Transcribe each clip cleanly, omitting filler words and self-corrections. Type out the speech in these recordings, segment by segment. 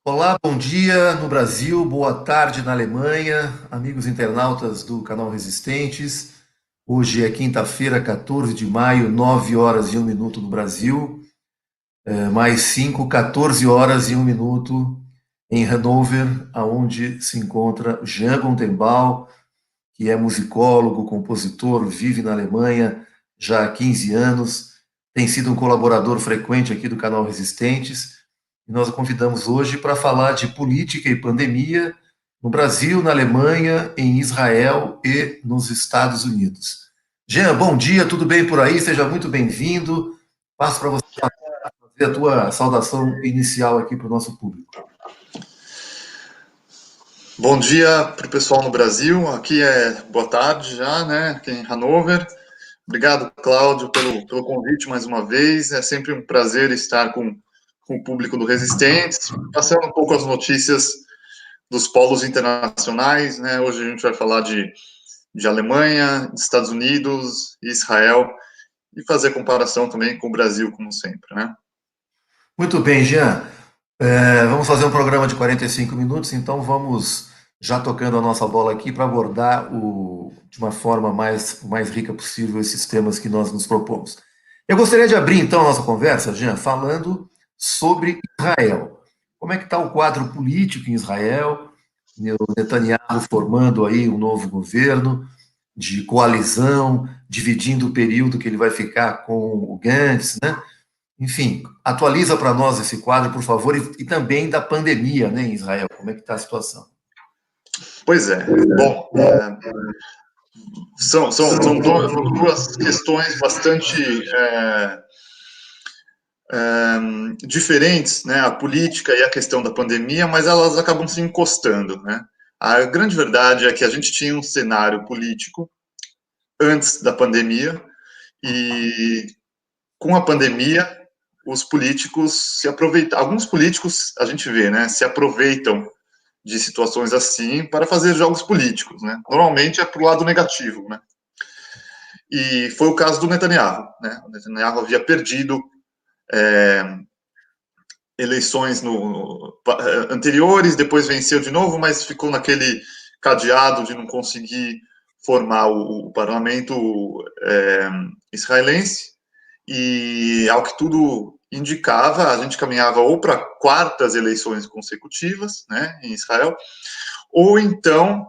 Olá, bom dia no Brasil, boa tarde na Alemanha, amigos internautas do canal Resistentes. Hoje é quinta-feira, 14 de maio, 9 horas e 1 minuto no Brasil, mais 5, 14 horas e 1 minuto em Hannover, aonde se encontra Jean Gontenbaum, que é musicólogo, compositor, vive na Alemanha já há 15 anos, tem sido um colaborador frequente aqui do canal Resistentes. E nós o convidamos hoje para falar de política e pandemia no Brasil, na Alemanha, em Israel e nos Estados Unidos. Jean, bom dia, tudo bem por aí? Seja muito bem-vindo. Passo para você fazer a tua saudação inicial aqui para o nosso público. Bom dia para o pessoal no Brasil, aqui é boa tarde já, né, aqui em Hannover. Obrigado, Cláudio, pelo convite mais uma vez. É sempre um prazer estar com o público do Resistentes, passando um pouco as notícias dos polos internacionais, né? Hoje a gente vai falar de Alemanha, de Estados Unidos, Israel, e fazer comparação também com o Brasil, como sempre, né? Muito bem, Jean. Vamos fazer um programa de 45 minutos, então vamos já tocando a nossa bola aqui para abordar de uma forma mais rica possível esses temas que nós nos propomos. Eu gostaria de abrir então a nossa conversa, Jean, falando sobre Israel. Como é que está o quadro político em Israel? O Netanyahu formando aí um novo governo de coalizão, dividindo o período que ele vai ficar com o Gantz, né? Enfim, atualiza para nós esse quadro, por favor, e também da pandemia, né, em Israel. Como é que está a situação? Pois é. Bom, são duas questões bastante diferentes, né, a política e a questão da pandemia, mas elas acabam se encostando, né? A grande verdade é que a gente tinha um cenário político antes da pandemia e com a pandemia os políticos se aproveitam, alguns políticos a gente vê, né, se aproveitam de situações assim para fazer jogos políticos, né? Normalmente é para o lado negativo, né? E foi o caso do Netanyahu, né? O Netanyahu havia perdido eleições anteriores, depois venceu de novo, mas ficou naquele cadeado de não conseguir formar o parlamento israelense. E, ao que tudo indicava, a gente caminhava ou para quartas eleições consecutivas, né, em Israel, ou então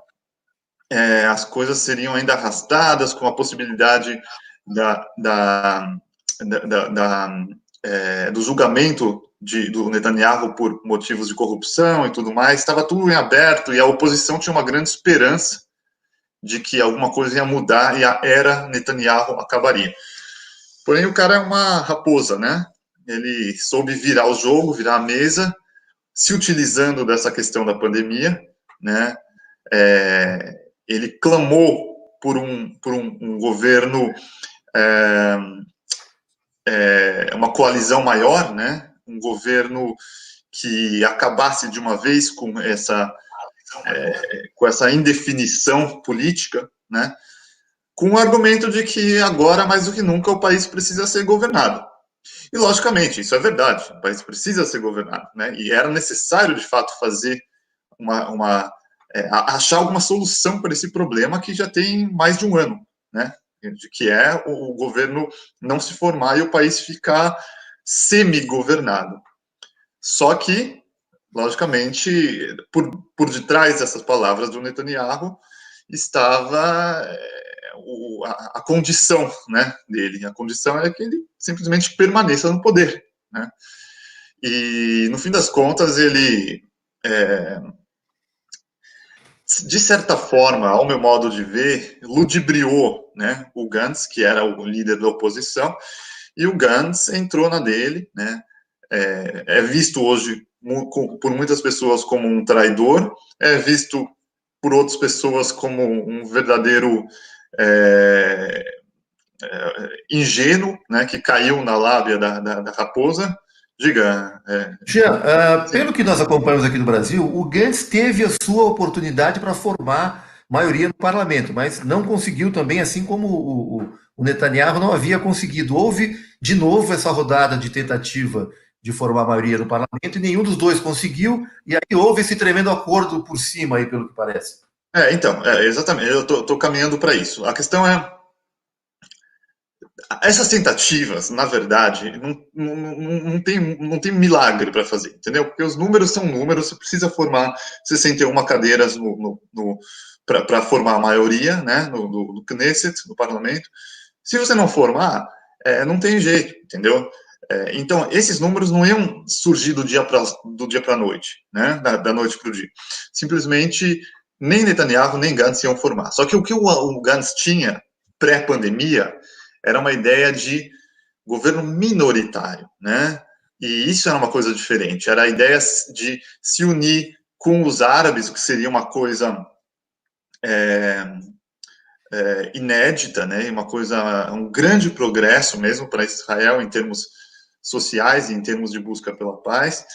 as coisas seriam ainda arrastadas com a possibilidade da, da, do julgamento do Netanyahu por motivos de corrupção e tudo mais. Estava tudo em aberto e a oposição tinha uma grande esperança de que alguma coisa ia mudar e a era Netanyahu acabaria. Porém, o cara é uma raposa, né? Ele soube virar o jogo, virar a mesa, se utilizando dessa questão da pandemia, né? Ele clamou por um governo, uma coalizão maior, né? Um governo que acabasse de uma vez com essa indefinição política, né? Com o argumento de que agora, mais do que nunca, o país precisa ser governado. E, logicamente, isso é verdade, o país precisa ser governado, né? E era necessário, de fato, fazer achar alguma solução para esse problema que já tem mais de um ano, né? De que é o governo não se formar e o país ficar semi-governado. Só que, logicamente, por detrás dessas palavras do Netanyahu estava a condição, né, dele. A condição é que ele simplesmente permaneça no poder, né? E, no fim das contas, ele, de certa forma, ao meu modo de ver, ludibriou, né, o Gantz, que era o líder da oposição, e o Gantz entrou na dele, né? É visto hoje por muitas pessoas como um traidor, é visto por outras pessoas como um verdadeiro ingênuo, né, que caiu na lábia da raposa. Diga. Jean, pelo que nós acompanhamos aqui no Brasil, o Gantz teve a sua oportunidade para formar maioria no parlamento, mas não conseguiu também, assim como o Netanyahu não havia conseguido. Houve, de novo, essa rodada de tentativa de formar a maioria no parlamento, e nenhum dos dois conseguiu, e aí houve esse tremendo acordo por cima aí, pelo que parece. Então, exatamente, eu tô caminhando para isso. A questão é, essas tentativas, na verdade, não tem milagre para fazer, entendeu? Porque os números são números, você precisa formar 61 cadeiras para formar a maioria, né, no Knesset, no parlamento. Se você não formar, não tem jeito, entendeu? Então, esses números não iam surgir do dia para a noite, né, da noite para o dia. Simplesmente, nem Netanyahu, nem Gantz iam formar. Só que o que o Gantz tinha pré-pandemia era uma ideia de governo minoritário, né? E isso era uma coisa diferente. Era a ideia de se unir com os árabes, o que seria uma coisa inédita, né? Uma coisa, um grande progresso mesmo para Israel em termos sociais e em termos de busca pela paz,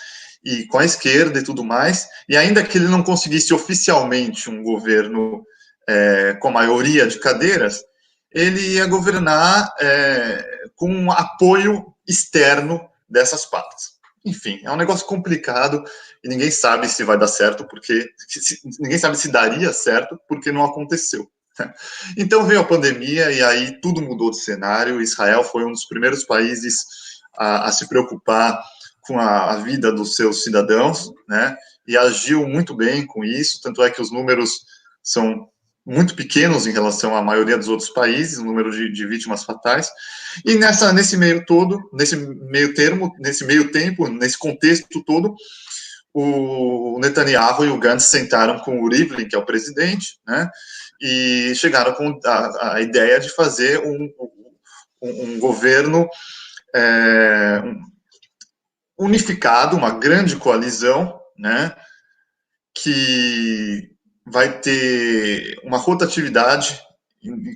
e com a esquerda e tudo mais. E ainda que ele não conseguisse oficialmente um governo com a maioria de cadeiras, ele ia governar com um apoio externo dessas partes. Enfim, é um negócio complicado e ninguém sabe se vai dar certo, porque ninguém sabe se daria certo, porque não aconteceu. Então veio a pandemia e aí tudo mudou de cenário. Israel foi um dos primeiros países a se preocupar com a vida dos seus cidadãos, né? E agiu muito bem com isso. Tanto é que os números são muito pequenos em relação à maioria dos outros países, o número de vítimas fatais. E nesse meio tempo, nesse contexto todo, o Netanyahu e o Gantz sentaram com o Rivlin, que é o presidente, né, e chegaram com a ideia de fazer um governo unificado, uma grande coalizão, né, que vai ter uma rotatividade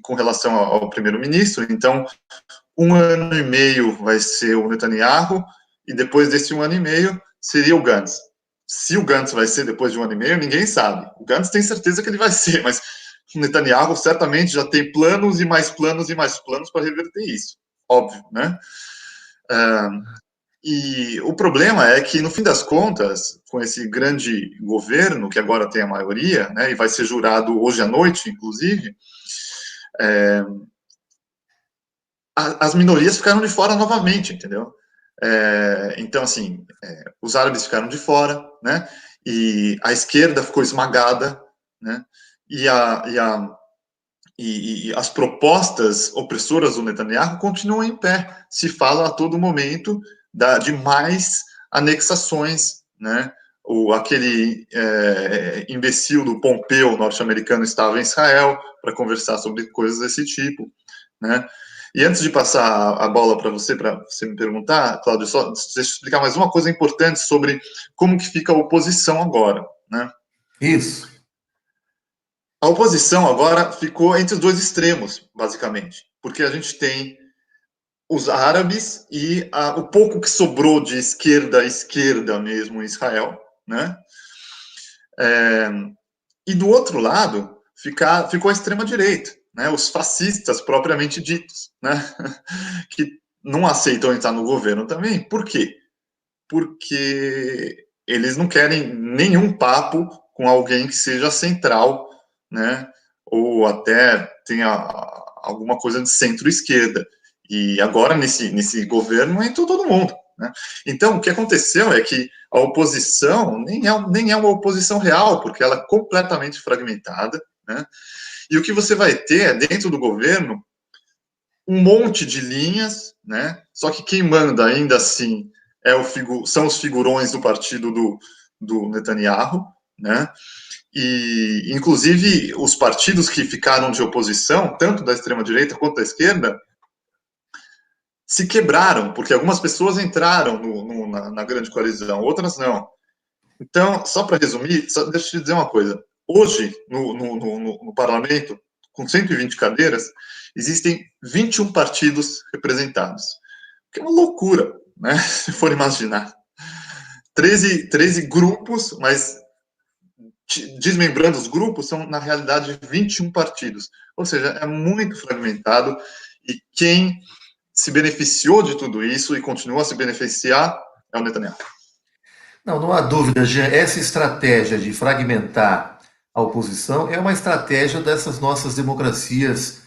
com relação ao primeiro-ministro. Então, 1 ano e meio vai ser o Netanyahu, e depois desse 1 ano e meio seria o Gantz. Se o Gantz vai ser depois de 1 ano e meio, ninguém sabe. O Gantz tem certeza que ele vai ser, mas o Netanyahu certamente já tem planos e mais planos e mais planos para reverter isso. Óbvio, né? E o problema é que, no fim das contas, com esse grande governo, que agora tem a maioria, né, e vai ser jurado hoje à noite, inclusive, as minorias ficaram de fora novamente, entendeu? Então, assim, os árabes ficaram de fora, né? E a esquerda ficou esmagada, né? E as propostas opressoras do Netanyahu continuam em pé. Se fala a todo momento de mais anexações, né? Aquele imbecil do Pompeu, norte-americano, estava em Israel para conversar sobre coisas desse tipo, né? E antes de passar a bola para você me perguntar, Cláudio, só deixa eu explicar mais uma coisa importante sobre como que fica a oposição agora, né? Isso. A oposição agora ficou entre os dois extremos, basicamente, porque a gente tem os árabes e o pouco que sobrou de esquerda a esquerda mesmo em Israel, né? E do outro lado ficou a extrema direita, né? Os fascistas propriamente ditos, né? Que não aceitam entrar no governo também. Por quê? Porque eles não querem nenhum papo com alguém que seja central, né? Ou até tenha alguma coisa de centro-esquerda. E agora, nesse governo, entrou todo mundo, né? Então, o que aconteceu é que a oposição nem é uma oposição real, porque ela é completamente fragmentada, né? E o que você vai ter dentro do governo, um monte de linhas, né? Só que quem manda ainda assim são os figurões do partido do Netanyahu, né? E, inclusive, os partidos que ficaram de oposição, tanto da extrema-direita quanto da esquerda, se quebraram, porque algumas pessoas entraram na grande coalizão, outras não. Então, só para resumir, deixa eu te dizer uma coisa. Hoje, no parlamento, com 120 cadeiras, existem 21 partidos representados. Que é uma loucura, né? Se for imaginar. 13 grupos, mas desmembrando os grupos, são, na realidade, 21 partidos. Ou seja, é muito fragmentado, e quem se beneficiou de tudo isso e continua a se beneficiar é o Netanyahu. Não, não há dúvida, Jean, essa estratégia de fragmentar a oposição é uma estratégia dessas nossas democracias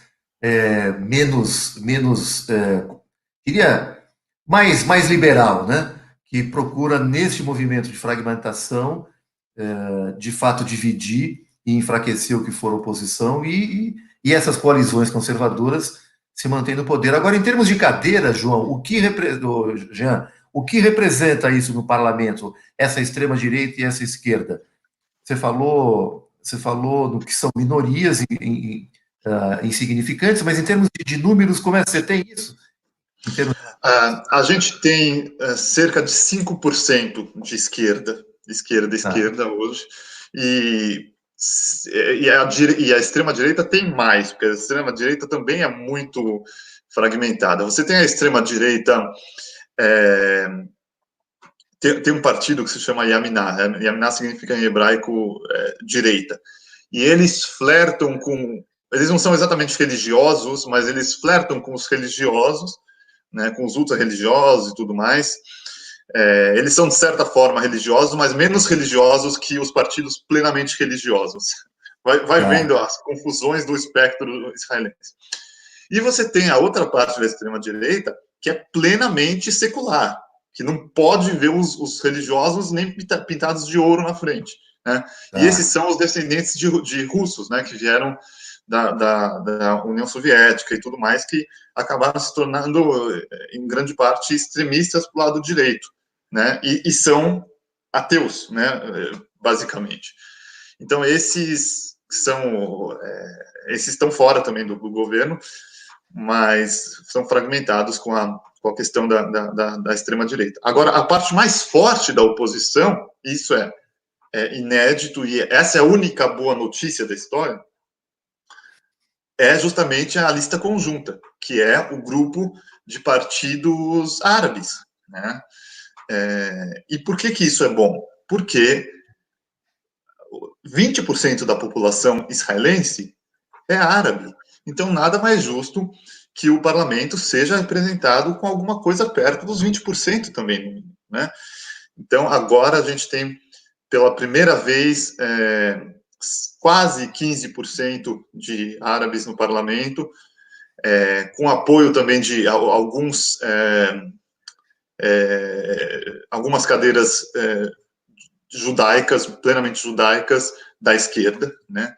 diria, mais liberal, né? Que procura, neste movimento de fragmentação, de fato dividir e enfraquecer o que for oposição e essas coalizões conservadoras se mantêm no poder. Agora, em termos de cadeira, João, Jean, o que representa isso no parlamento, essa extrema-direita e essa esquerda? Você falou do que são minorias insignificantes, mas em termos de números, como é que você tem isso? A gente tem cerca de 5% de esquerda hoje, e, e a extrema-direita tem mais, porque a extrema-direita também é muito fragmentada. Você tem a extrema-direita, tem um partido que se chama Yaminá. Yaminá significa em hebraico direita. E eles flertam com... Eles não são exatamente religiosos, mas eles flertam com os religiosos, né, com os ultra-religiosos e tudo mais. Eles são, de certa forma, religiosos, mas menos religiosos que os partidos plenamente religiosos. Vai vendo as confusões do espectro israelense. E você tem a outra parte da extrema-direita, que é plenamente secular, que não pode ver os religiosos nem pintados de ouro na frente, né? E esses são os descendentes de russos, né, que vieram da União Soviética e tudo mais, que acabaram se tornando, em grande parte, extremistas para o lado direito, né? E são ateus, né, basicamente. Então, esses estão fora também do governo, mas são fragmentados com a questão da extrema-direita. Agora, a parte mais forte da oposição, isso é inédito, e essa é a única boa notícia da história, é justamente a lista conjunta, que é o grupo de partidos árabes, né? E por que isso é bom? Porque 20% da população israelense é árabe. Então, nada mais justo que o parlamento seja representado com alguma coisa perto dos 20% também, né? Então, agora a gente tem, pela primeira vez, quase 15% de árabes no parlamento, com apoio também de algumas cadeiras judaicas, plenamente judaicas, da esquerda, né?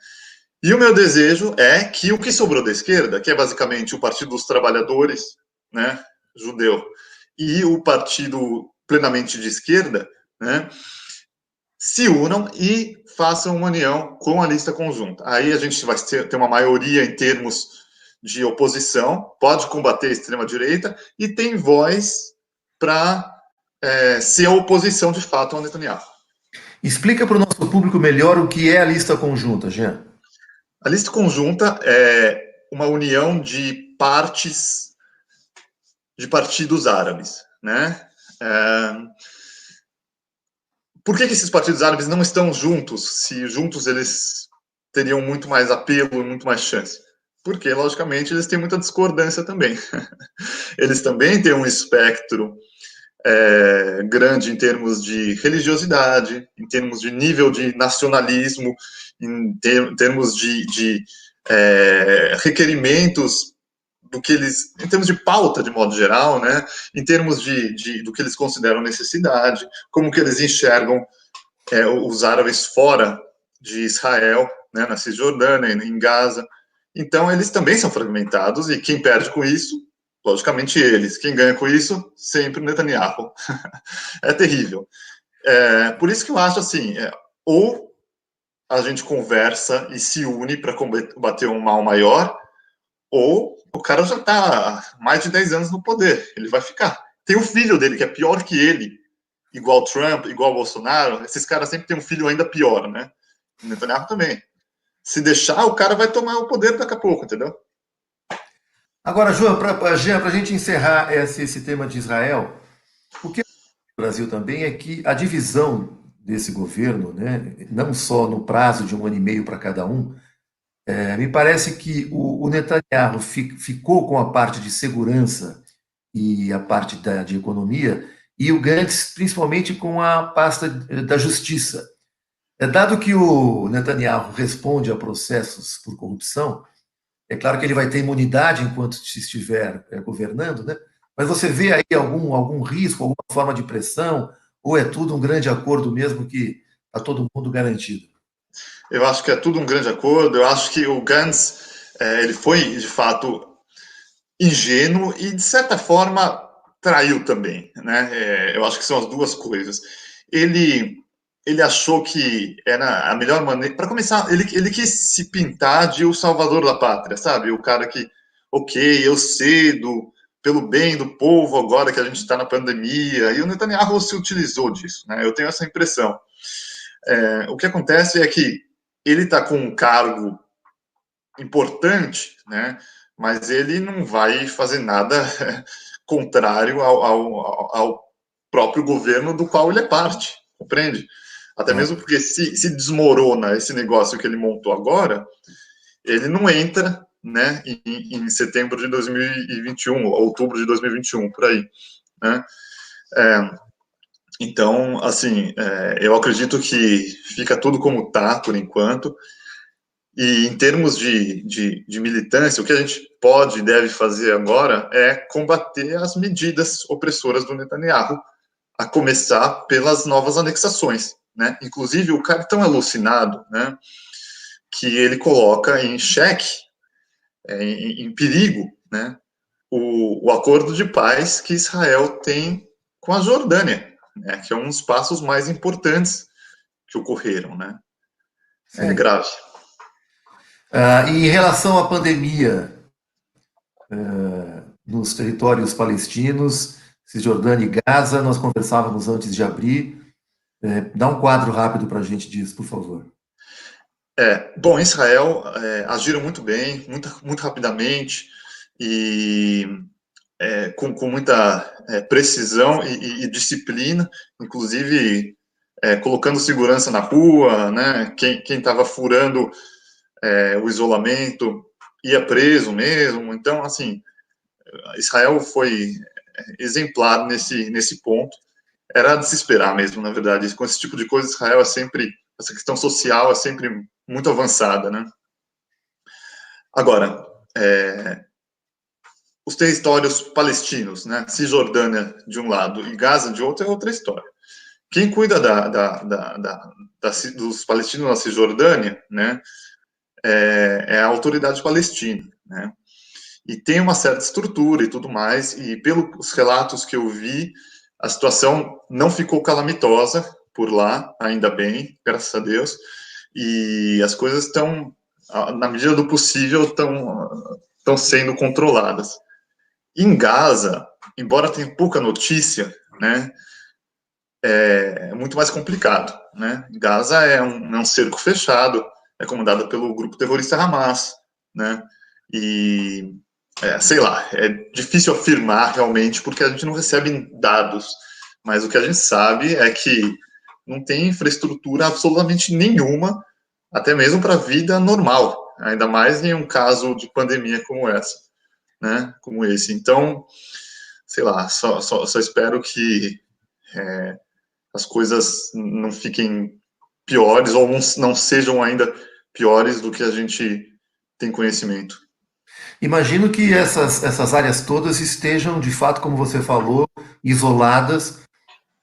E o meu desejo é que o que sobrou da esquerda, que é basicamente o Partido dos Trabalhadores, né, judeu, e o partido plenamente de esquerda, né, se unam e façam uma união com a lista conjunta. Aí a gente vai ter uma maioria em termos de oposição, pode combater a extrema-direita e tem voz para ser a oposição de fato ao Netanyahu. Explica para o nosso público melhor o que é a lista conjunta, Jean. A lista conjunta é uma união de partidos árabes, né? Por que esses partidos árabes não estão juntos? Se juntos eles teriam muito mais apelo, muito mais chance. Porque, logicamente, eles têm muita discordância também. Eles também têm um espectro grande em termos de religiosidade, em termos de nível de nacionalismo, em termos de requerimentos do que eles, em termos de pauta de modo geral, né, em termos do que eles consideram necessidade, como que eles enxergam os árabes fora de Israel, né, na Cisjordânia, em Gaza. Então, eles também são fragmentados, e quem perde com isso, logicamente eles. Quem ganha com isso, sempre o Netanyahu. É terrível. Por isso que eu acho assim, ou a gente conversa e se une para combater um mal maior, ou o cara já está há mais de 10 anos no poder, ele vai ficar. Tem o filho dele, que é pior que ele, igual Trump, igual Bolsonaro, esses caras sempre têm um filho ainda pior, né? O Netanyahu também. Se deixar, o cara vai tomar o poder daqui a pouco, entendeu? Agora, João, para a gente encerrar esse tema de Israel, o que no Brasil também é que a divisão desse governo, né, não só no prazo de 1 ano e meio para cada um, me parece que o Netanyahu ficou com a parte de segurança e a parte de economia, e o Gantz, principalmente com a pasta da Justiça. Dado que o Netanyahu responde a processos por corrupção, é claro que ele vai ter imunidade enquanto estiver governando, né? Mas você vê aí algum risco, alguma forma de pressão, ou é tudo um grande acordo mesmo que está todo mundo garantido? Eu acho que é tudo um grande acordo. Eu acho que o Gantz, ele foi, de fato, ingênuo e, de certa forma, traiu também, né? Eu acho que são as duas coisas. Ele, ele achou que era a melhor maneira. Para começar, ele quis se pintar de o salvador da pátria, sabe? O cara que, ok, eu cedo, pelo bem do povo, agora que a gente está na pandemia. E o Netanyahu se utilizou disso, né? Eu tenho essa impressão. O que acontece é que ele está com um cargo importante, né? Mas ele não vai fazer nada contrário ao próprio governo do qual ele é parte, compreende? Até Ah, mesmo porque se desmorona esse negócio que ele montou agora, ele não entra, né, em setembro de 2021, outubro de 2021, por aí, né? É, então, assim, eu acredito que fica tudo como está por enquanto. E em termos de militância, o que a gente pode e deve fazer agora é combater as medidas opressoras do Netanyahu, a começar pelas novas anexações, né? Inclusive, o cara é tão alucinado, né, que ele coloca em xeque, em perigo, né, o acordo de paz que Israel tem com a Jordânia, né, que é um dos passos mais importantes que ocorreram, né? É sim. grave. E em relação à pandemia, nos territórios palestinos, Cisjordânia e Gaza, nós conversávamos antes de abrir. Dá um quadro rápido para a gente disso, por favor. Bom, Israel agiram muito bem, muito rapidamente e com muita precisão e disciplina, inclusive colocando segurança na rua, né? Quem estava furando o isolamento ia preso mesmo. Então, assim, Israel foi exemplar nesse ponto. Era de se esperar mesmo, na verdade. Com esse tipo de coisa, Israel é sempre, essa questão social é sempre muito avançada, né? Agora, os territórios palestinos, né, Cisjordânia de um lado e Gaza de outro, é outra história. Quem cuida dos palestinos na Cisjordânia, né, é a autoridade palestina, né, e tem uma certa estrutura e tudo mais, e pelos relatos que eu vi, a situação não ficou calamitosa por lá, ainda bem, graças a Deus, e as coisas estão, na medida do possível, estão sendo controladas. Em Gaza, embora tenha pouca notícia, né, é muito mais complicado, né? Gaza é um cerco fechado, é comandado pelo grupo terrorista Hamas, né? E sei lá, é difícil afirmar realmente porque a gente não recebe dados, mas o que a gente sabe é que não tem infraestrutura absolutamente nenhuma, até mesmo para a vida normal, ainda mais em um caso de pandemia como essa, né? Como esse. Então, sei lá, só espero que as coisas não fiquem piores ou não sejam ainda piores do que a gente tem conhecimento. Imagino que essas áreas todas estejam, de fato, como você falou, isoladas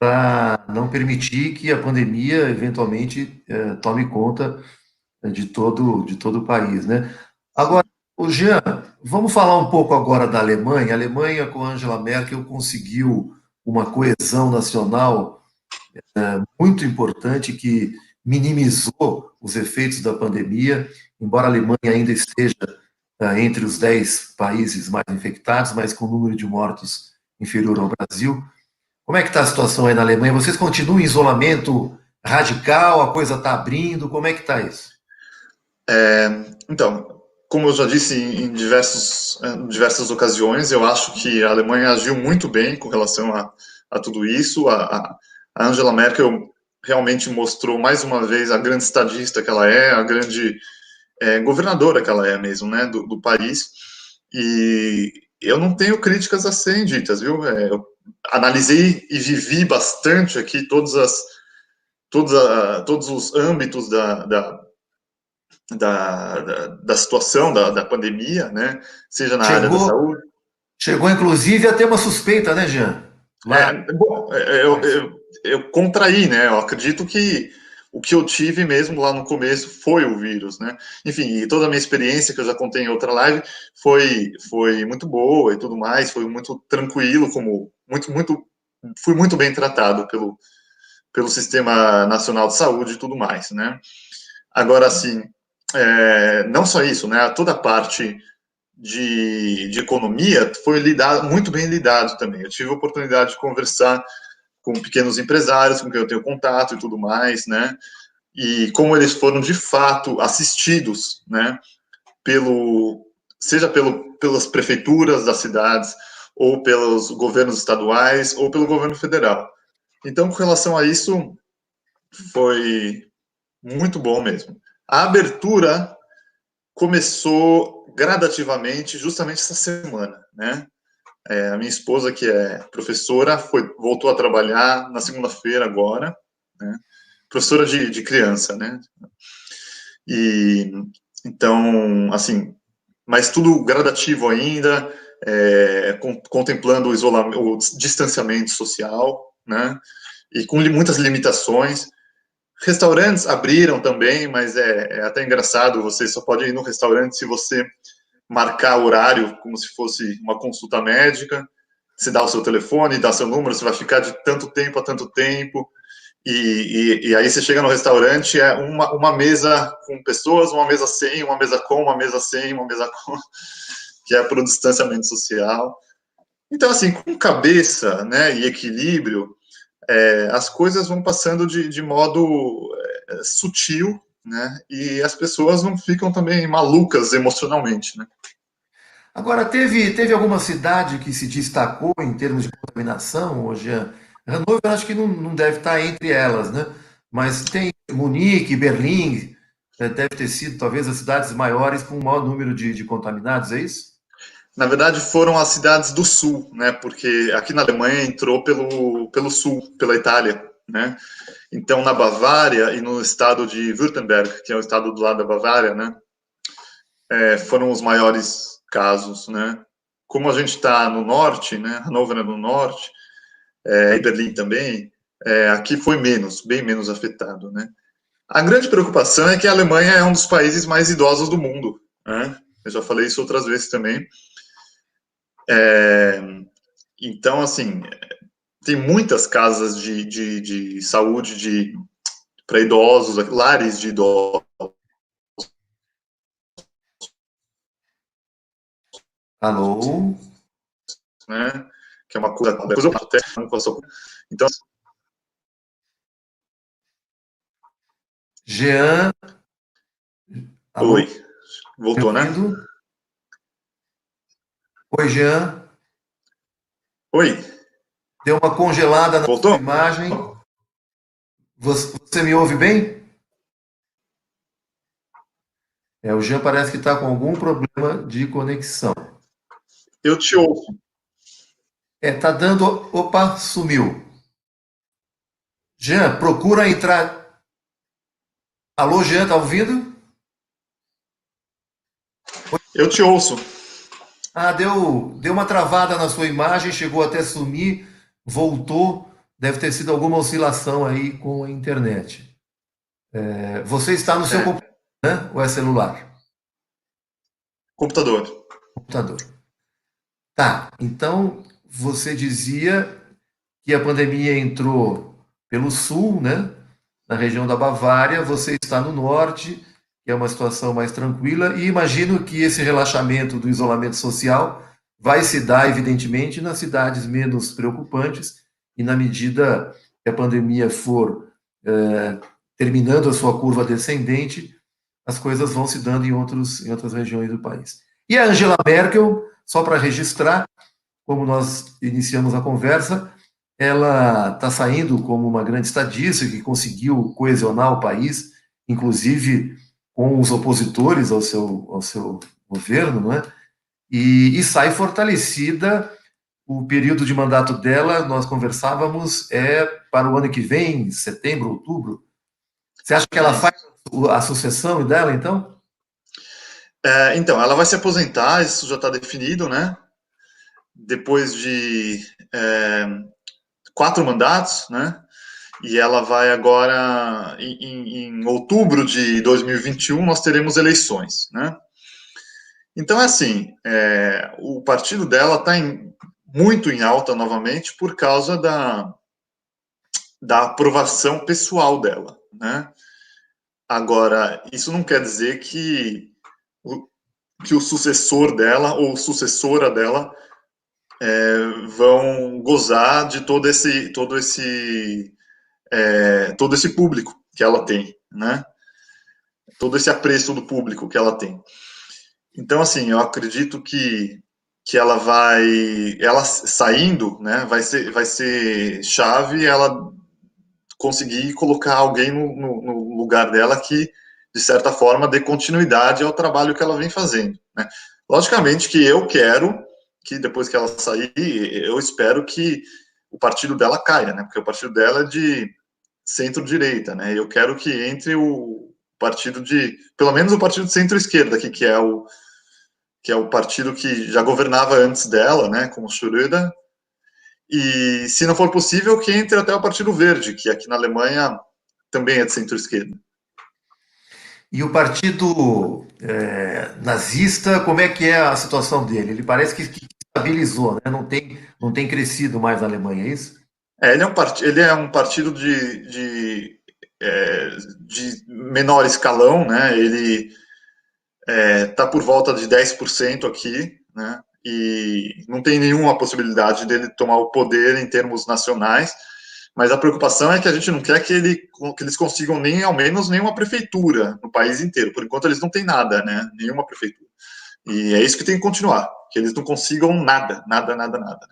para não permitir que a pandemia eventualmente tome conta de todo o país, né? Agora, o Jean, vamos falar um pouco agora da Alemanha. A Alemanha, com Angela Merkel, conseguiu uma coesão nacional muito importante que minimizou os efeitos da pandemia, embora a Alemanha ainda esteja entre os 10 países mais infectados, mas com número de mortos inferior ao Brasil. Como é que está a situação aí na Alemanha? Vocês continuam em isolamento radical? A coisa está abrindo? Como é que está isso? Então, como eu já disse em diversas ocasiões, eu acho que a Alemanha agiu muito bem com relação a tudo isso. A Angela Merkel realmente mostrou mais uma vez a grande estadista que ela é, a grande governadora que ela é mesmo, né, do país. E eu não tenho críticas a serem ditas, viu? analisei e vivi bastante aqui todos os âmbitos da situação da pandemia, né? Seja na área da Chegou, saúde. chegou inclusive a ter uma suspeita, né, Jean? Lá. Bom, eu contraí, né? Eu acredito que o que eu tive mesmo lá no começo foi o vírus, né? Enfim, e toda a minha experiência que eu já contei em outra live foi muito boa e tudo mais, foi muito tranquilo, fui muito bem tratado pelo Sistema Nacional de Saúde e tudo mais, né? Agora, assim, não só isso, né? Toda a parte de economia foi muito bem lidado também. Eu tive a oportunidade de conversar com pequenos empresários com quem eu tenho contato e tudo mais, né? E como eles foram de fato assistidos, né? Seja pelas prefeituras das cidades, ou pelos governos estaduais, ou pelo governo federal. Então, com relação a isso, foi muito bom mesmo. A abertura começou gradativamente, justamente essa semana, né? A minha esposa, que é professora, voltou a trabalhar na segunda-feira agora, né? Professora de criança, né? E então, assim, mas tudo gradativo ainda, contemplando o isolamento, o distanciamento social, né? E com muitas limitações. Restaurantes abriram também, mas é até engraçado, você só pode ir no restaurante se você marcar horário como se fosse uma consulta médica, você dá o seu telefone, dá seu número, você vai ficar de tanto tempo a tanto tempo, e aí você chega no restaurante, é uma mesa com pessoas, uma mesa sem, uma mesa com, uma mesa sem, uma mesa com, que é para o distanciamento social. Então, assim, com cabeça, né, e equilíbrio, as coisas vão passando de modo sutil, né, e as pessoas não ficam também malucas emocionalmente, né. Agora, teve alguma cidade que se destacou em termos de contaminação, ô Jean? Hannover acho que não deve estar entre elas, né? Mas tem Munique, Berlim, deve ter sido talvez as cidades maiores com o maior número de contaminados, é isso? Na verdade, foram as cidades do sul, né? Porque aqui na Alemanha entrou pelo sul, pela Itália, né? Então, na Bavária e no estado de Württemberg, que é o estado do lado da Bavária, né? Foram os maiores casos, né? Como a gente está no norte, né? Hannover é no norte, e Berlim também, aqui foi bem menos afetado, né? A grande preocupação é que a Alemanha é um dos países mais idosos do mundo, né? Eu já falei isso outras vezes também. Então, assim, tem muitas casas de saúde para idosos, lares de idosos, Alô? né? Que é uma coisa, depois eu até então, Jean, alô? oi, Me voltou, né? ouvindo? Oi, Jean. Oi, Deu uma congelada na sua voltou? imagem. Você me ouve bem? O Jean parece que está com algum problema de conexão. Eu te ouço. Tá dando. Opa, sumiu. Jean, procura entrar. Alô, Jean, tá ouvindo? Eu te ouço. Ah, deu uma travada na sua imagem, chegou até sumir, voltou. Deve ter sido alguma oscilação aí com a internet. Você está no seu É, computador, né? Ou é celular? computador. Computador. Tá, então você dizia que a pandemia entrou pelo sul, né? Na região da Bavária, você está no norte, que é uma situação mais tranquila, e imagino que esse relaxamento do isolamento social vai se dar, evidentemente, nas cidades menos preocupantes, e na medida que a pandemia for terminando a sua curva descendente, as coisas vão se dando em outras regiões do país. E a Angela Merkel, só para registrar, como nós iniciamos a conversa, ela está saindo como uma grande estadista que conseguiu coesionar o país, inclusive com os opositores ao seu governo, não é? E sai fortalecida o período de mandato dela, nós conversávamos, é para o ano que vem, setembro, outubro. Você acha que ela faz Isso. a sucessão dela, então? Então, ela vai se aposentar, isso já está definido, né? Depois de é, 4 mandatos, né? E ela vai agora, em outubro de 2021, nós teremos eleições, né? Então, é assim, o partido dela está muito em alta novamente por causa da aprovação pessoal dela, né? Agora, isso não quer dizer o, que o sucessor dela ou sucessora dela vão gozar de todo esse público que ela tem, né? Todo esse apreço do público que ela tem. Então, assim, eu acredito que ela saindo, né, vai ser chave ela conseguir colocar alguém no lugar dela que, de certa forma, dê continuidade ao trabalho que ela vem fazendo, né? Logicamente que eu quero que, depois que ela sair, eu espero que o partido dela caia, né? Porque o partido dela é de centro-direita, né? Eu quero que entre o partido pelo menos o partido de centro-esquerda, que é o partido que já governava antes dela, né, como Schröder, e, se não for possível, que entre até o Partido Verde, que aqui na Alemanha também é de centro-esquerda. E o partido nazista, como é que é a situação dele? Ele parece que estabilizou, né? Não tem crescido mais na Alemanha, é isso? Ele é um partido de menor escalão, né? Ele está por volta de 10% aqui, né? E não tem nenhuma possibilidade dele tomar o poder em termos nacionais, mas a preocupação é que a gente não quer que eles consigam nem, ao menos, nenhuma prefeitura no país inteiro. Por enquanto, eles não têm nada, né? Nenhuma prefeitura. E é isso que tem que continuar, que eles não consigam nada, nada, nada, nada.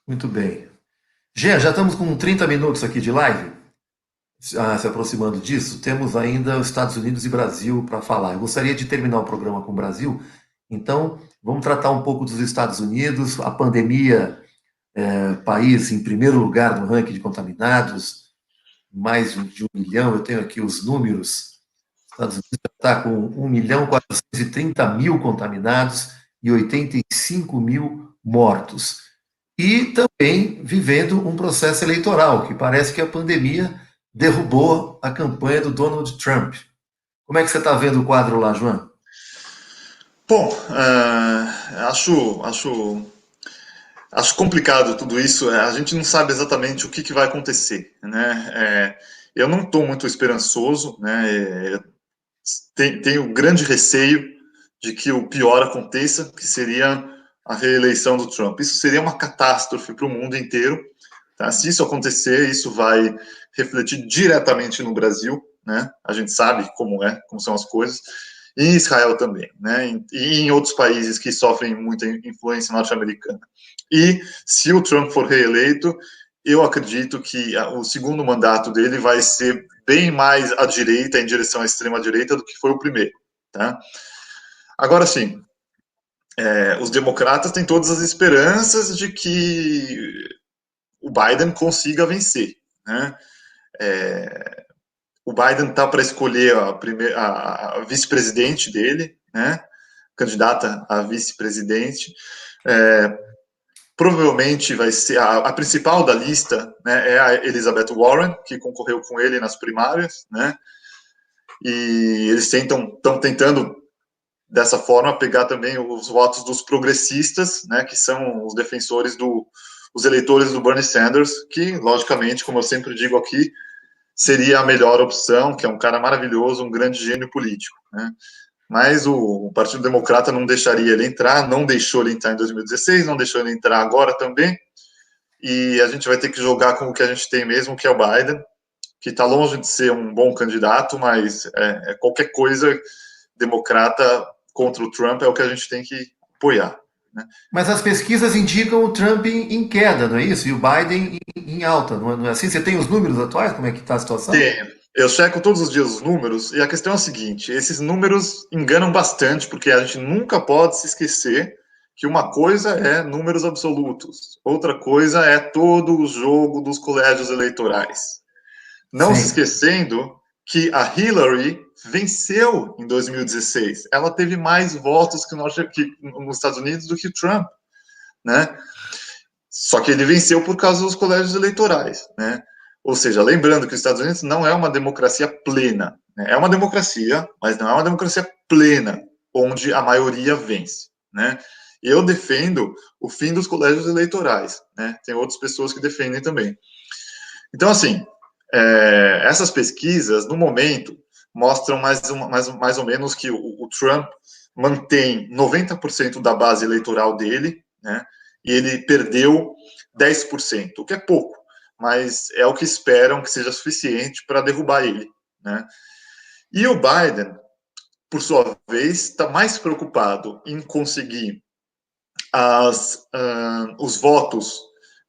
Muito bem. Jean, já estamos com 30 minutos aqui de live, se aproximando disso. Temos ainda os Estados Unidos e Brasil para falar. Eu gostaria de terminar o programa com o Brasil, então vamos tratar um pouco dos Estados Unidos, a pandemia, país em primeiro lugar no ranking de contaminados, mais de 1 milhão, eu tenho aqui os números. Os Estados Unidos está com 1.430.000 contaminados e 85.000 mortos. E também vivendo um processo eleitoral, que parece que a pandemia derrubou a campanha do Donald Trump. Como é que você está vendo o quadro lá, João? Bom, acho complicado tudo isso. A gente não sabe exatamente o que vai acontecer, né? Eu não estou muito esperançoso, né? Tenho grande receio de que o pior aconteça, que seria a reeleição do Trump. Isso seria uma catástrofe para o mundo inteiro. Tá? Se isso acontecer, isso vai refletir diretamente no Brasil, né? A gente sabe como são as coisas. E em Israel também, né? E em outros países que sofrem muita influência norte-americana. E se o Trump for reeleito, eu acredito que o segundo mandato dele vai ser bem mais à direita, em direção à extrema-direita, do que foi o primeiro. Tá? Agora sim, os democratas têm todas as esperanças de que o Biden consiga vencer. Né? O Biden está para escolher a vice-presidente dele, né? Candidata a vice-presidente. Provavelmente vai ser a principal da lista, né, é a Elizabeth Warren, que concorreu com ele nas primárias, né? E eles estão tentando dessa forma pegar também os votos dos progressistas, né, que são os defensores os eleitores do Bernie Sanders, que logicamente, como eu sempre digo aqui, seria a melhor opção, que é um cara maravilhoso, um grande gênio político, né? Mas o Partido Democrata não deixaria ele entrar, não deixou ele entrar em 2016, não deixou ele entrar agora também, e a gente vai ter que jogar com o que a gente tem mesmo, que é o Biden, que está longe de ser um bom candidato, mas qualquer coisa democrata contra o Trump é o que a gente tem que apoiar. Né? Mas as pesquisas indicam o Trump em queda, não é isso? E o Biden em alta, não é assim? Você tem os números atuais? Como é que está a situação? Eu checo todos os dias os números, e a questão é a seguinte: esses números enganam bastante, porque a gente nunca pode se esquecer que uma coisa é números absolutos, outra coisa é todo o jogo dos colégios eleitorais. Não se Sim. esquecendo que a Hillary venceu em 2016. Ela teve mais votos nos Estados Unidos do que o Trump, né? Só que ele venceu por causa dos colégios eleitorais, né? Ou seja, lembrando que os Estados Unidos não é uma democracia plena, né? É uma democracia, mas não é uma democracia plena, onde a maioria vence, né? Eu defendo o fim dos colégios eleitorais, né? Tem outras pessoas que defendem também. Então, assim, essas pesquisas, no momento, mostram mais ou menos que o Trump mantém 90% da base eleitoral dele, né? E ele perdeu 10%, o que é pouco, mas é o que esperam que seja suficiente para derrubar ele, né? E o Biden, por sua vez, está mais preocupado em conseguir os votos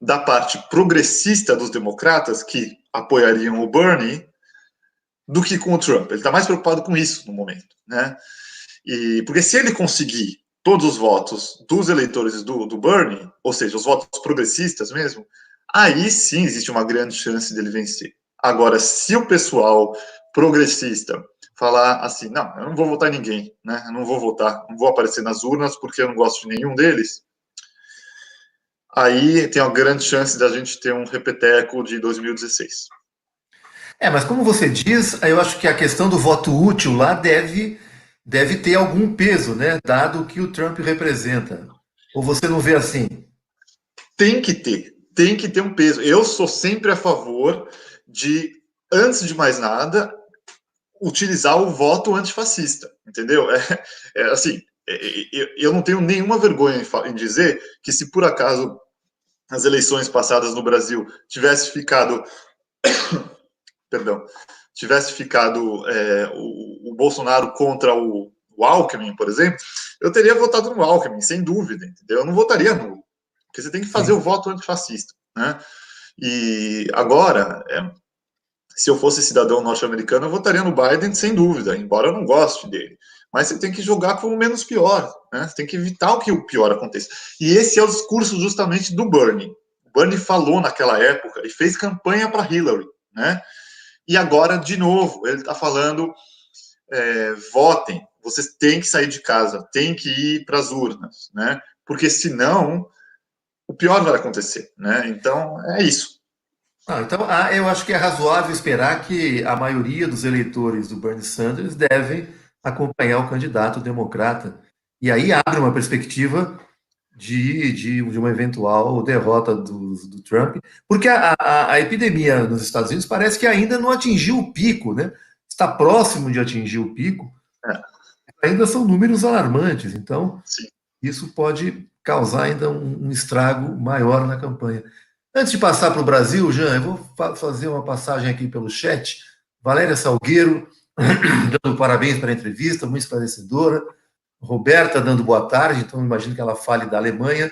da parte progressista dos democratas, que apoiariam o Bernie, do que com o Trump. Ele está mais preocupado com isso no momento, né? Porque se ele conseguir todos os votos dos eleitores do Bernie, ou seja, os votos progressistas mesmo, aí sim existe uma grande chance dele vencer. Agora, se o pessoal progressista falar assim, não, eu não vou votar em ninguém, né? Eu não vou votar, não vou aparecer nas urnas porque eu não gosto de nenhum deles, aí tem uma grande chance da gente ter um repeteco de 2016. Mas como você diz, eu acho que a questão do voto útil lá deve ter algum peso, né? Dado o que o Trump representa. Ou você não vê assim? Tem que ter um peso. Eu sou sempre a favor de, antes de mais nada, utilizar o voto antifascista, entendeu? Assim, eu não tenho nenhuma vergonha em dizer que se por acaso as eleições passadas no Brasil tivesse ficado, perdão, tivesse ficado o Bolsonaro contra o Alckmin, por exemplo, eu teria votado no Alckmin, sem dúvida, entendeu? Eu não votaria nulo, porque você tem que fazer Sim. o voto antifascista, né? E agora, se eu fosse cidadão norte-americano, eu votaria no Biden sem dúvida, embora eu não goste dele. Mas você tem que jogar com o menos pior, né? Você tem que evitar que o pior aconteça. E esse é o discurso justamente do Bernie. O Bernie falou naquela época e fez campanha para Hillary, né? E agora, de novo, ele está falando: votem, vocês têm que sair de casa, têm que ir para as urnas, né? Porque senão o pior vai acontecer, né? Então é isso. Então, eu acho que é razoável esperar que a maioria dos eleitores do Bernie Sanders devem acompanhar o candidato democrata. E aí abre uma perspectiva de uma eventual derrota do Trump, porque a epidemia nos Estados Unidos parece que ainda não atingiu o pico, né? Está próximo de atingir o pico, É, ainda são números alarmantes, então sim. isso pode causar ainda um estrago maior na campanha. Antes de passar para o Brasil, Jean, eu vou fazer uma passagem aqui pelo chat. Valéria Salgueiro, dando parabéns pela entrevista, muito esclarecedora. Roberta dando boa tarde, então imagino que ela fale da Alemanha.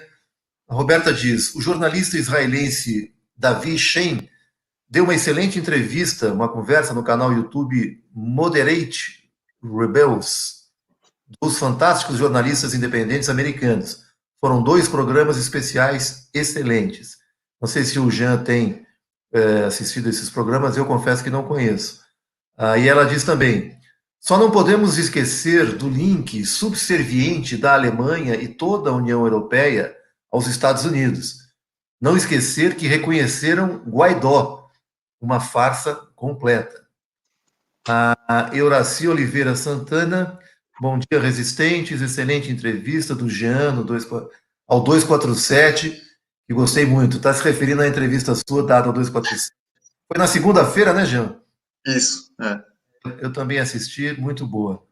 A Roberta diz: o jornalista israelense Davi Shen deu uma excelente entrevista, uma conversa no canal YouTube Moderate Rebels, dos fantásticos jornalistas independentes americanos. Foram dois programas especiais excelentes. Não sei se o Jean tem assistido esses programas, eu confesso que não conheço. E ela diz também: só não podemos esquecer do link subserviente da Alemanha e toda a União Europeia aos Estados Unidos. Não esquecer que reconheceram Guaidó, uma farsa completa. A Euraci Oliveira Santana, bom dia, resistentes, excelente entrevista do Jean ao 247, que gostei muito. Está se referindo à entrevista sua dada ao 247. Foi na segunda-feira, né, Jean? Isso. Eu também assisti, muito boa.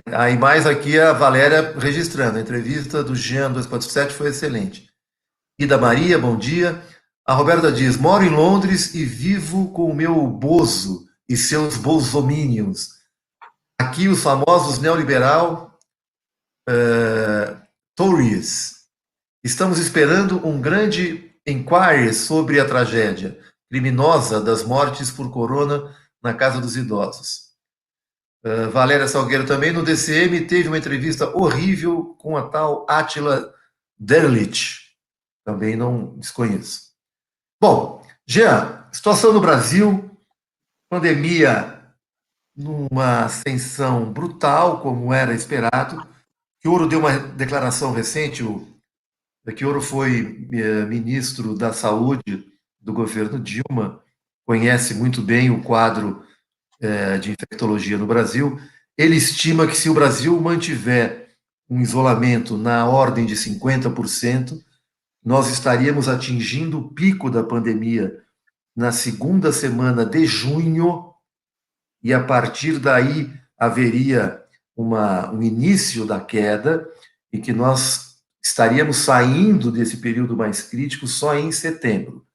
Aí mais aqui a Valéria registrando, a entrevista do Jean 247 foi excelente. Ida Maria, bom dia. A Roberta diz: moro em Londres e vivo com o meu Bozo e seus bolsominions. Aqui os famosos neoliberal Tories. Estamos esperando um grande inquiry sobre a tragédia criminosa das mortes por corona na casa dos idosos. Valéria Salgueiro também no DCM teve uma entrevista horrível com a tal Átila Derlich. Também não desconheço. Bom, Jean, situação no Brasil, pandemia numa ascensão brutal, como era esperado. Chioro deu uma declaração recente, o Chioro foi ministro da Saúde do governo Dilma, conhece muito bem o quadro de infectologia no Brasil. Ele estima que se o Brasil mantiver um isolamento na ordem de 50%, nós estaríamos atingindo o pico da pandemia na segunda semana de junho, e a partir daí haveria um início da queda, e que nós estaríamos saindo desse período mais crítico só em setembro.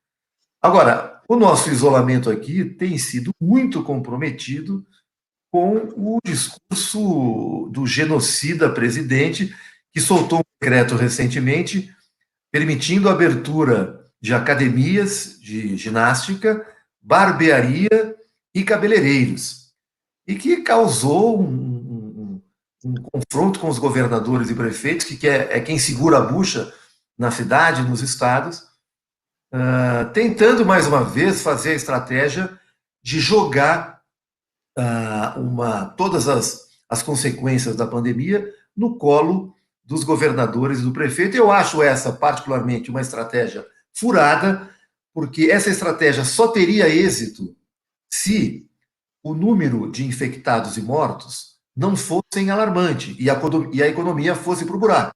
Agora, o nosso isolamento aqui tem sido muito comprometido com o discurso do genocida presidente, que soltou um decreto recentemente permitindo a abertura de academias de ginástica, barbearia e cabeleireiros, e que causou um confronto com os governadores e prefeitos, que é quem segura a bucha na cidade, nos estados, tentando mais uma vez fazer a estratégia de jogar todas as consequências da pandemia no colo dos governadores e do prefeito. Eu acho essa, particularmente, uma estratégia furada, porque essa estratégia só teria êxito se o número de infectados e mortos não fosse alarmante e a economia fosse para o buraco.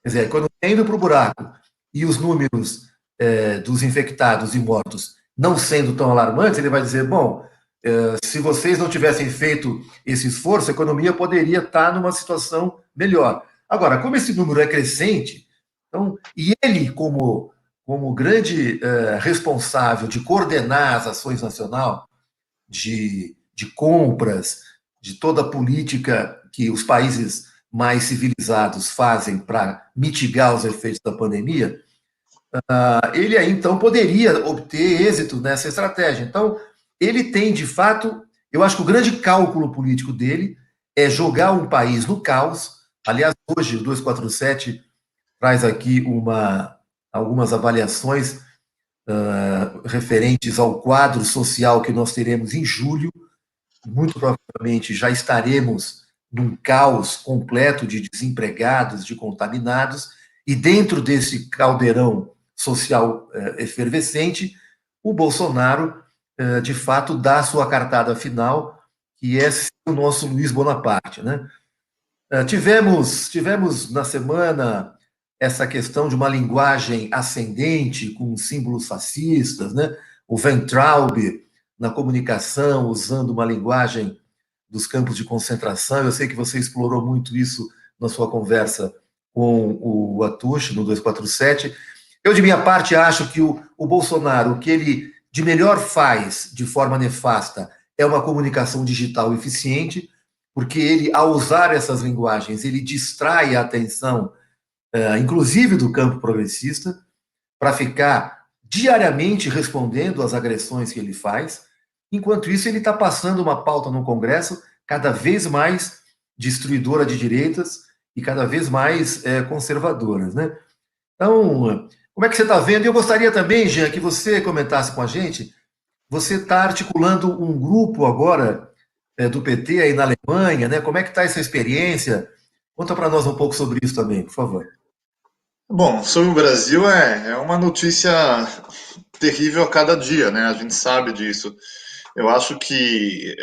Quer dizer, a economia indo para o buraco e os números dos infectados e mortos não sendo tão alarmantes, ele vai dizer, bom, se vocês não tivessem feito esse esforço, a economia poderia estar numa situação melhor. Agora, como esse número é crescente, então, e ele, como grande responsável de coordenar as ações nacionais, de compras, de toda a política que os países mais civilizados fazem para mitigar os efeitos da pandemia, ele aí então poderia obter êxito nessa estratégia. Então, ele tem, de fato, eu acho que o grande cálculo político dele é jogar um país no caos. Aliás, hoje o 247 traz aqui algumas avaliações referentes ao quadro social que nós teremos em julho. Muito provavelmente já estaremos num caos completo de desempregados, de contaminados, e dentro desse caldeirão social efervescente, o Bolsonaro, de fato, dá a sua cartada final, que é o nosso Luiz Bonaparte, né? Tivemos na semana essa questão de uma linguagem ascendente, com símbolos fascistas, né? O Weintraub, na comunicação, usando uma linguagem dos campos de concentração. Eu sei que você explorou muito isso na sua conversa com o Atush, no 247. Eu, de minha parte, acho que o Bolsonaro, o que ele de melhor faz de forma nefasta é uma comunicação digital eficiente, porque ele, ao usar essas linguagens, ele distrai a atenção, inclusive do campo progressista, para ficar diariamente respondendo às agressões que ele faz. Enquanto isso, ele está passando uma pauta no Congresso cada vez mais destruidora de direitas e cada vez mais conservadoras, né? Então, como é que você está vendo? E eu gostaria também, Jean, que você comentasse com a gente. Você está articulando um grupo agora do PT aí na Alemanha, né? Como é que está essa experiência? Conta para nós um pouco sobre isso também, por favor. Bom, sobre o Brasil é uma notícia terrível a cada dia, né? A gente sabe disso. Eu acho que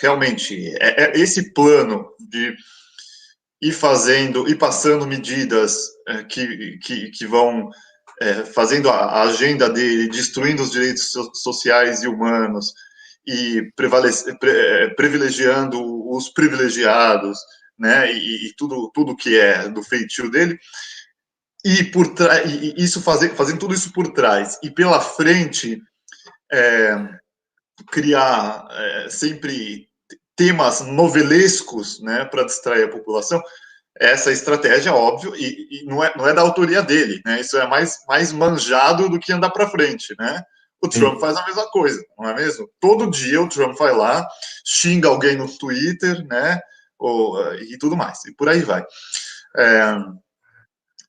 realmente esse plano de ir fazendo e passando medidas que vão fazendo a agenda dele, destruindo os direitos sociais e humanos e privilegiando os privilegiados, né? E tudo que é do feitio dele. E isso fazendo tudo isso por trás e pela frente criar sempre temas novelescos, né, para distrair a população. Essa estratégia, óbvio, e não é da autoria dele, né? Isso é mais manjado do que andar para frente, né? O Sim. Trump faz a mesma coisa, não é mesmo? Todo dia o Trump vai lá, xinga alguém no Twitter, né? E tudo mais, e por aí vai. É,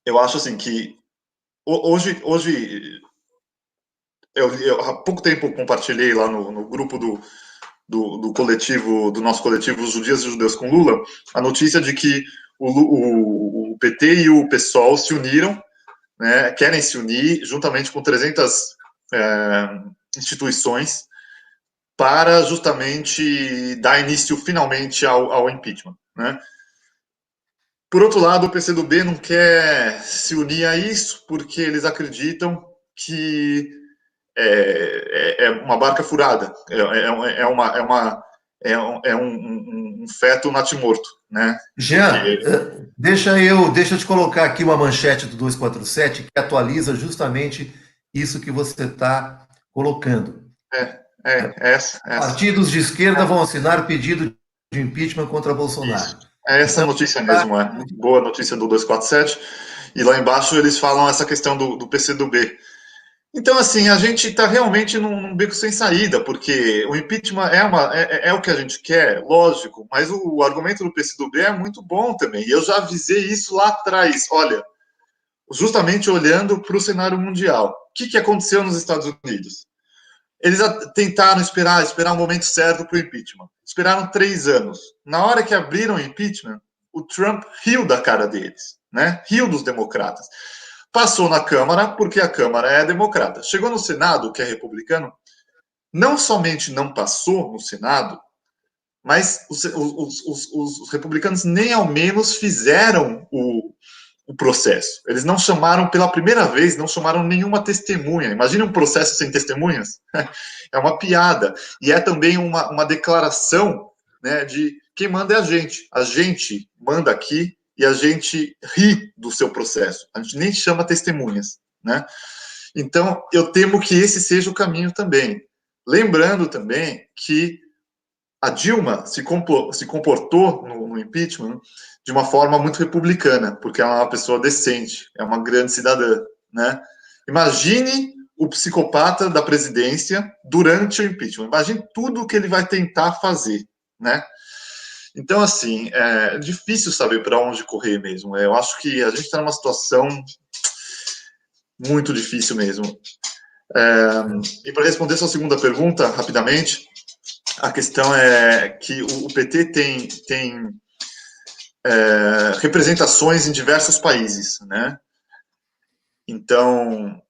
eu acho assim que hoje eu há pouco tempo compartilhei lá no grupo do coletivo, do nosso coletivo Os Judias e Judeus com Lula, a notícia de que o PT e o PSOL se uniram, né, querem se unir juntamente com 300 instituições para justamente dar início finalmente ao impeachment, né? Por outro lado, o PCdoB não quer se unir a isso porque eles acreditam que é uma barca furada, um feto natimorto, né? Jean, Porque deixa eu te colocar aqui uma manchete do 247 que atualiza justamente isso que você está colocando. essa. Partidos de esquerda vão assinar pedido de impeachment contra Bolsonaro. Isso. É essa Então, notícia tá, mesmo, boa notícia do 247. E lá embaixo eles falam essa questão do PCdoB. Então, assim, a gente está realmente num beco sem saída, porque o impeachment é o que a gente quer, lógico, mas o argumento do PCdoB é muito bom também. E eu já avisei isso lá atrás. Olha, justamente olhando para o cenário mundial. O que aconteceu nos Estados Unidos? Eles tentaram esperar o momento certo para o impeachment. Esperaram 3 anos. Na hora que abriram o impeachment, o Trump riu da cara deles, né? Riu dos democratas. Passou na Câmara, porque a Câmara é democrata. Chegou no Senado, que é republicano, não somente não passou no Senado, mas os republicanos nem ao menos fizeram o processo. Eles não chamaram, pela primeira vez, não chamaram nenhuma testemunha. Imagina um processo sem testemunhas. É uma piada. E é também uma declaração, né, de quem manda é a gente. A gente manda aqui e a gente ri do seu processo. A gente nem chama testemunhas, né? Então, eu temo que esse seja o caminho também. Lembrando também que a Dilma se comportou no impeachment de uma forma muito republicana, porque ela é uma pessoa decente, é uma grande cidadã, né? Imagine o psicopata da presidência durante o impeachment. Imagine tudo o que ele vai tentar fazer, né? Então, assim, é difícil saber para onde correr mesmo. Eu acho que a gente está numa situação muito difícil mesmo. E para responder sua segunda pergunta, rapidamente, a questão é que o PT tem representações em diversos países, né? Então,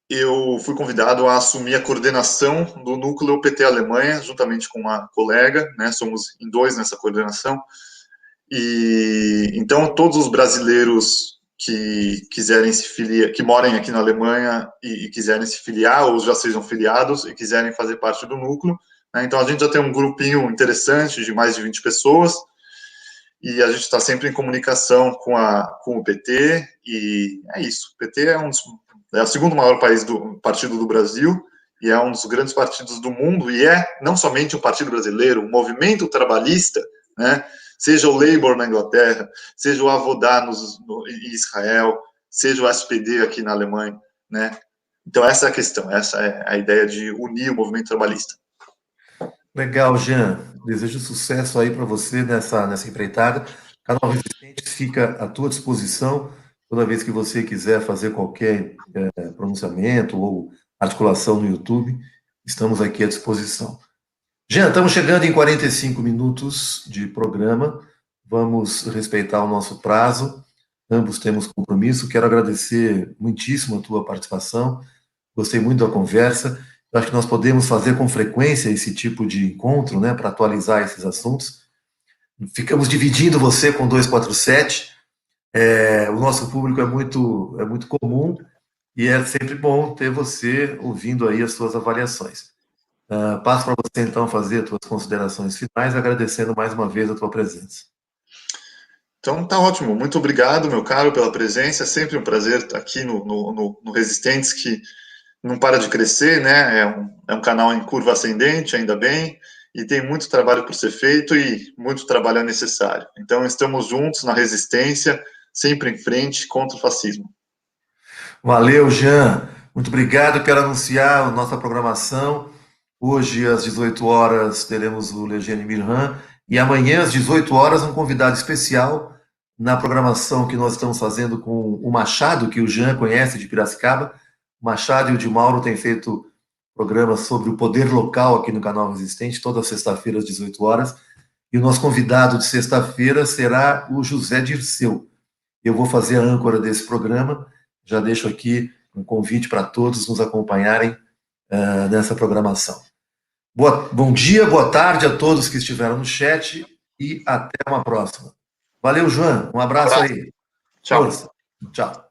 eu fui convidado a assumir a coordenação do núcleo PT Alemanha, juntamente com uma colega, né? Somos em 2 nessa coordenação. E então todos os brasileiros que quiserem se filiar, que morem aqui na Alemanha e quiserem se filiar ou já sejam filiados e quiserem fazer parte do núcleo, né? Então a gente já tem um grupinho interessante de mais de 20 pessoas e a gente está sempre em comunicação com o PT e é isso. O PT é o segundo maior partido do Brasil e é um dos grandes partidos do mundo e é não somente um partido brasileiro, um movimento trabalhista, né? Seja o Labour na Inglaterra, seja o Avodá em Israel, seja o SPD aqui na Alemanha, né? Então essa é a questão, essa é a ideia de unir o movimento trabalhista. legal, Jean. Desejo sucesso aí para você nessa empreitada. Canal Resistentes fica à tua disposição toda vez que você quiser fazer qualquer pronunciamento ou articulação no YouTube. Estamos aqui à disposição. Jean, estamos chegando em 45 minutos de programa. Vamos respeitar o nosso prazo. Ambos temos compromisso. Quero agradecer muitíssimo a tua participação. Gostei muito da conversa. Eu acho que nós podemos fazer com frequência esse tipo de encontro, né, para atualizar esses assuntos. Ficamos dividindo você com 247. O nosso público é muito comum e é sempre bom ter você ouvindo aí as suas avaliações. Passo para você, então, fazer as suas considerações finais, agradecendo mais uma vez a tua presença. Então tá ótimo, muito obrigado, meu caro, pela presença. É sempre um prazer estar aqui no Resistentes, que não para de crescer, né? É um canal em curva ascendente, ainda bem, e tem muito trabalho por ser feito e muito trabalho é necessário. Então estamos juntos na resistência, sempre em frente contra o fascismo. Valeu, Jean. Muito obrigado. Quero anunciar a nossa programação. Hoje, às 18 horas, teremos o Legiane Mirhan e amanhã, às 18 horas, um convidado especial na programação que nós estamos fazendo com o Machado, que o Jean conhece de Piracicaba. O Machado e o de Mauro têm feito programas sobre o poder local aqui no canal Resistente, toda sexta-feira, às 18 horas. E o nosso convidado de sexta-feira será o José Dirceu. Eu vou fazer a âncora desse programa. Já deixo aqui um convite para todos nos acompanharem nessa programação. Bom dia, boa tarde a todos que estiveram no chat e até uma próxima. Valeu, João. Um abraço aí. Tchau. Força. Tchau.